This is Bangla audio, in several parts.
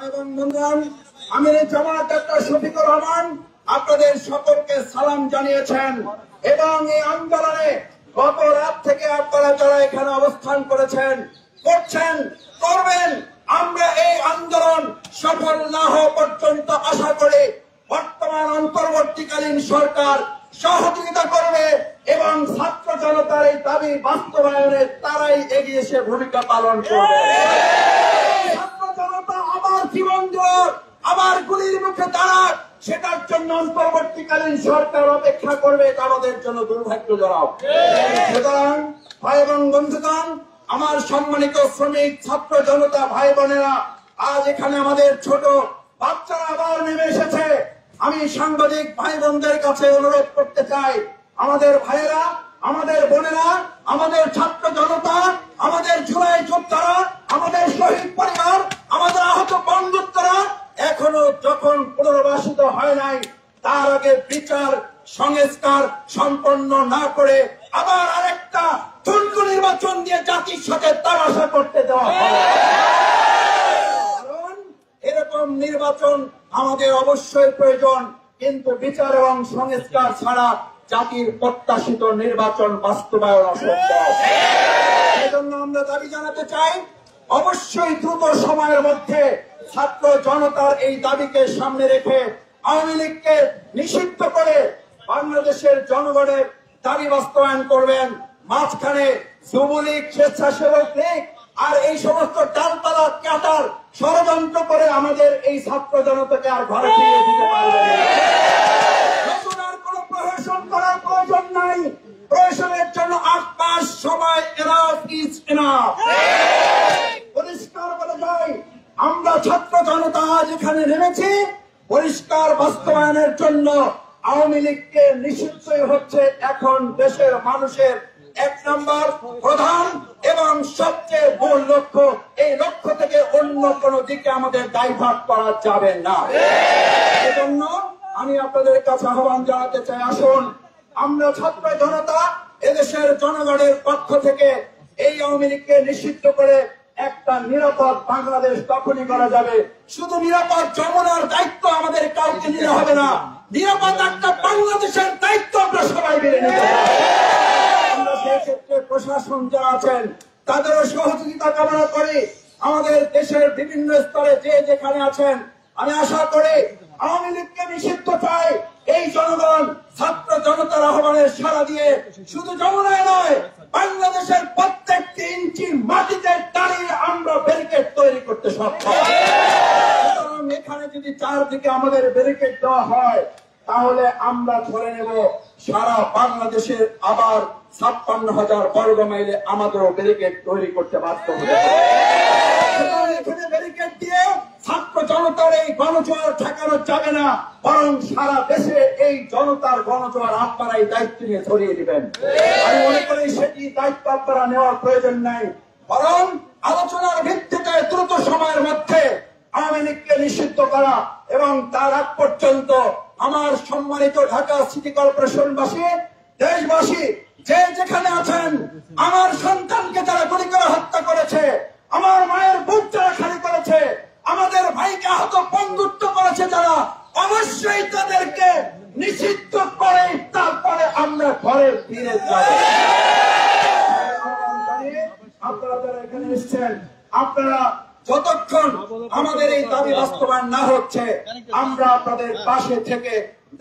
এবং বন্ধুগণ, আমির জামাত ডাক্তার শফিকুর রহমান আপনাদের সকলকে সালাম জানিয়েছেন এবং এই আন্দোলনে গত রাত থেকে আপনারা যারা এখানে অবস্থান করছেন করবেন, আমরা এই আন্দোলন সফল না হওয়া পর্যন্ত আশা করি বর্তমান অন্তর্বর্তীকালীন সরকার সহযোগিতা করবে এবং ছাত্র জনতার এই দাবি বাস্তবায়নে তারাই এগিয়ে এসে ভূমিকা পালন করবে। ছাত্র জনতা আবার জীবন জোর আবার গুলির মুখে দাঁড়াক, সেটার জন্য অন্তর্বর্তীকালীন সরকার অপেক্ষা করবে, এটা আমাদের জন্য দুর্ভাগ্যজনক। সুতরাং ভাই এবং বন্ধুগণ, আমার সম্মানিত শ্রমিক ছাত্র জনতা ভাই বোনেরা, আজ এখানে আমাদের ছোট বাচ্চারা আবার নেমে এসেছে। আমি সাংবাদিক ভাই বোনদের কাছে অনুরোধ করতে চাই, আমাদের ভাইয়েরা, আমাদের বোনেরা, আমাদের ছাত্র জনতা, আমাদের জুলাই যোদ্ধারা, আমাদের শহীদ পরিবার, আমাদের আহত বন্ধুত্বরা এখনো যখন পুনর্বাসিত হয় নাই, তার আগে বিচার সংস্কার সম্পন্ন না করে আবার আরেকটা ঠুনকো নির্বাচন দিয়ে জাতির সাথে তামাশা করতে দেওয়া হয়। কারণ এরকম নির্বাচন আমাদের অবশ্যই প্রয়োজন, কিন্তু বিচার এবং সংস্কার ছাড়া জাতির প্রত্যাশিত নির্বাচন বাস্তবায়ন অসম্ভব। সেজন্য আমরা দাবি জানাতে চাই, অবশ্যই দ্রুত সময়ের মধ্যে ছাত্র জনতার এই দাবিকে সামনে রেখে আওয়ামী লীগকে নিষিদ্ধ করে বাংলাদেশের জনগণের দাবি বাস্তবায়ন করবেন। মাঝখানে যুবলীগ, স্বেচ্ছাসেবক লীগ আর এই সমস্ত ডালপালা কাটার ষড়যন্ত্র করে আমাদের এই ছাত্র জনতাকে আর ঘরে ফিরিয়ে দিতে পারবে না। নতুন আর কোন প্রহসন করার প্রয়োজন নাই। প্রহসনের জন্য 8 মাস সময় এনাফ ইজ এনাফ। পরিষ্কার বলে যাই, আমরা ছাত্র জনতা আজ এখানে নেমেছি পরিষ্কার বাস্তবায়নের জন্য। আওয়ামী লীগকে নিষিদ্ধই হচ্ছে এখন দেশের মানুষের 1 নম্বর প্রধান এবং সবচেয়ে মূল লক্ষ্য। এই লক্ষ্য থেকে অন্য কোন দিকে আমাদের ডাইভার্ট করা যাবে না। সেজন্য আমি আপনাদের কাছে আহ্বান জানাতে চাই, আসুন আমরা ছাত্র জনতা এদেশের জনগণের পক্ষ থেকে এই আওয়ামী লীগকে নিষিদ্ধ করে একটা নিরাপদ বাংলাদেশ তখনই করা যাবে। শুধু নিরাপদ যমুনার দায়িত্ব আমাদের কাউকে নিতে হবে না, নিরাপদ একটা বাংলাদেশের দায়িত্ব আমরা সবাই মিলে নিতে হবে। আমরা সেক্ষেত্রে প্রশাসন যারা আছেন তাদেরও সহযোগিতা কামনা করি। আমাদের দেশের বিভিন্ন স্তরে যে যেখানে আছেন, আমি আশা করি আওয়ামী লীগকে নিষিদ্ধ চাই এই জনগণ ছাত্র জনতার আহ্বানের সাড়া দিয়ে শুধু যমুনায় নয়, বাংলাদেশের প্রত্যেকটি ইঞ্চি মাটিতে দাঁড়িয়ে আমরা ব্যারিকেড তৈরি করতে সক্ষম। এখানে যদি চারদিকে আমাদের ব্যারিকেড দেওয়া হয়, তাহলে আমরা ধরে নেব সারা বাংলাদেশের আবার 56,000 বর্গ মাইলে আমাদেরও ব্যারিকেড তৈরি করতে বাধ্য হবে। এখানে ব্যারিকেড দিয়ে ছাত্র জনতার এই গণজোয়ার ঠেকানো যাবে না, বরং সারা দেশে এই জনতার গণজোয়ার আপনারাই দায়িত্ব নিয়ে ছড়িয়ে দিবেন। আমি মনে করি সেটি দায়িত্ব আপনারা নেওয়ার প্রয়োজন নাই, বরং আলোচনার ভিত্তিতে দ্রুত সময়ের মধ্যে আওয়ামী লীগকে নিষিদ্ধ করা এবং তার আগ পর্যন্ত আমার সম্মানিত ঢাকা সিটি কর্পোরেশনবাসী, দেশবাসী যে যেখানে আছেন, আমার সন্তানকে যারা গুলি করে হত্যা করেছে, আমার মায়ের বুক যারা খালি করেছে, আমাদের ভাইকে আহত বন্ধুত্ব করেছে যারা, অবশ্যই তাদেরকে নিষিদ্ধ করে তারপরে আমরা ঘরে ফিরে যাব। আপনারা যারা এখানে এসেছেন, আপনারা যতক্ষণ আমাদের এই দাবি বাস্তবায়ন না হচ্ছে, আমরা আপনাদের পাশে থেকে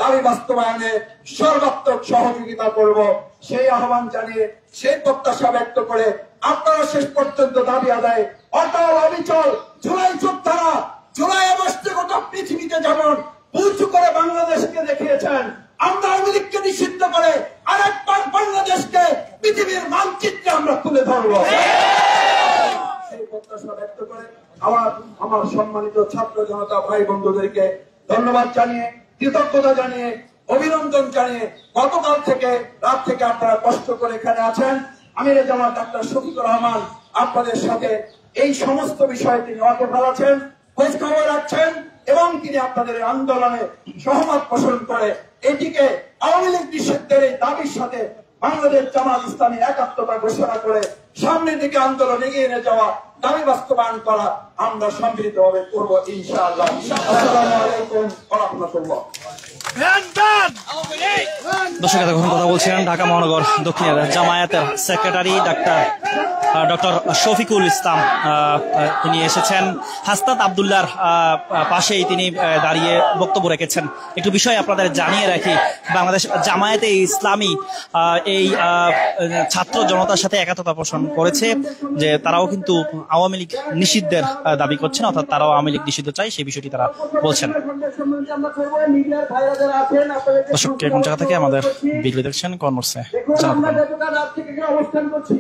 দাবি বাস্তবায়নে সর্বাত্মক সহযোগিতা করব, সেই আহ্বান জানিয়ে সেই প্রত্যাশা ব্যক্ত করে আপনারা শেষ পর্যন্ত দাবি আদায় অটল অবিচল জুলাই যোদ্ধারা জুলাই আগস্টে গোটা পৃথিবীতে যেমন উঁচু করে বাংলাদেশকে দেখিয়েছেন, আমরা আওয়ামী লীগকে নিষিদ্ধ করে আরেকবার বাংলাদেশকে পৃথিবীর মানচিত্রে আমরা তুলে ধরব। সেই প্রত্যাশা ব্যক্ত করে আমার সম্মানিত ছাত্র জনতা ভাই বন্ধুদেরকে ধন্যবাদ জানিয়ে, কৃতজ্ঞতা জানিয়ে, অভিনন্দন জানিয়ে, গতকাল থেকে রাত থেকে আপনারা কষ্ট করে এখানে আছেন, আমির জামাত ডাক্তার শফিকুর রহমান আপনাদের সাথে এই সমস্ত বিষয়ে তিনি ওয়াকিবহাল আছেন, খোঁজ খবর রাখছেন এবং তিনি আপনাদের আন্দোলনে সহমত পোষণ করে এটিকে আওয়ামী লীগ নিষিদ্ধের এই দাবির সাথে বাংলাদেশ জামাত ইসলামী একাত্মতা ঘোষণা করে সামনের দিকে আন্দোলন এগিয়ে নিয়ে যাওয়া, দাবি বাস্তবায়ন করা আমরা সম্মিলিতভাবে করব ইনশাআল্লাহ। আসসালামু আলাইকুম ওয়া রাহমাতুল্লাহ। দর্শক এতক্ষণ কথা বলছিলেন ঢাকা মহানগর দক্ষিণের জামায়াতের সেক্রেটারি ডক্টর শফিকুল ইসলাম। তিনি এসেছেন হাসনাত আবদুল্লাহর পাশেই তিনি দাঁড়িয়ে বক্তব্য রেখেছেন। একটু বিষয় আপনাদের জানিয়ে রাখি, বাংলাদেশ জামায়াতে ইসলামী এই ছাত্র জনতার সাথে একাত্মতা পোষণ করেছে যে তারাও কিন্তু আওয়ামী লীগ নিষিদ্ধের দাবি করছেন, অর্থাৎ তারাও আওয়ামী লীগ নিষিদ্ধ চাই, সেই বিষয়টি তারা বলছেন। দর্শক কোন জায়গা থেকে আমাদের ভিডিও দেখছেন কর্মসে অবস্থান করছি,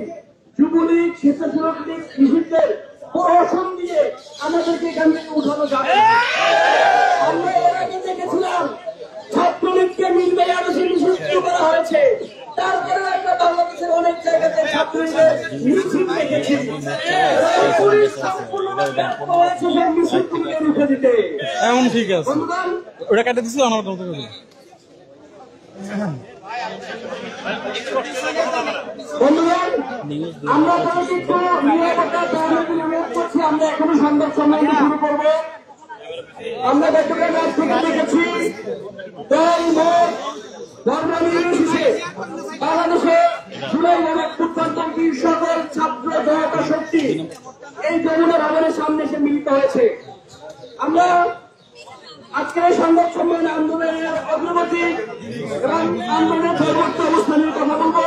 যুবলীগ স্বেচ্ছাসেবক লীগ নিষিদ্ধের প্রহসন দিয়ে আমাদেরকে এখান থেকে উঠানো যাবে। আমরা এর আগে দেখেছিলাম ছাত্রলীগকে মিলবে আরো নিষিদ্ধ করা হয়েছে, তারপরে আমরা বাংলাদেশের অনেক জায়গাতে ছাত্রলীগের মিছিল দেখেছি। পুলিশ সম্পূর্ণভাবে ব্যর্থ হয়েছে সেই মিছিলগুলোকে রুখে দিতে। এমন ঠিক আছে, ওটা কেটে দিছিল আমার কথা বলতে। বন্ধুগণ, আমরা কিন্তু নিরাপত্তা অনুরোধ করছি, আমরা এখনো সংবাদ সম্মেলন শুরু করব। আমরা গতকাল রাত থেকে দেখেছি দল মত ধর্ম নির্বিশেষে বাংলাদেশে জুলাই অভ্যুত্থানপন্থী সকল ছাত্র জনতা শক্তি এই যমুনা ভবনের সামনে এসে মিলিত হয়েছে। আমরা আজকের এই সংবাদ সম্মেলনে আন্দোলনের অগ্রগতি এবং আন্দোলনের পরবর্তী অবস্থানের কথা বলবো।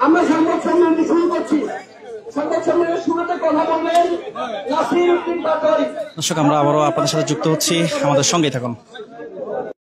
আমরা সংবাদ সম্মেলনটি শুরু করছি। সংবাদ সম্মেলনের শুরুতে কথা বলবেন নাসির উদ্দিন পাটোয়ারি। দর্শক আমরা আবারও আপনাদের সাথে যুক্ত হচ্ছি, আমাদের সঙ্গেই থাকুন।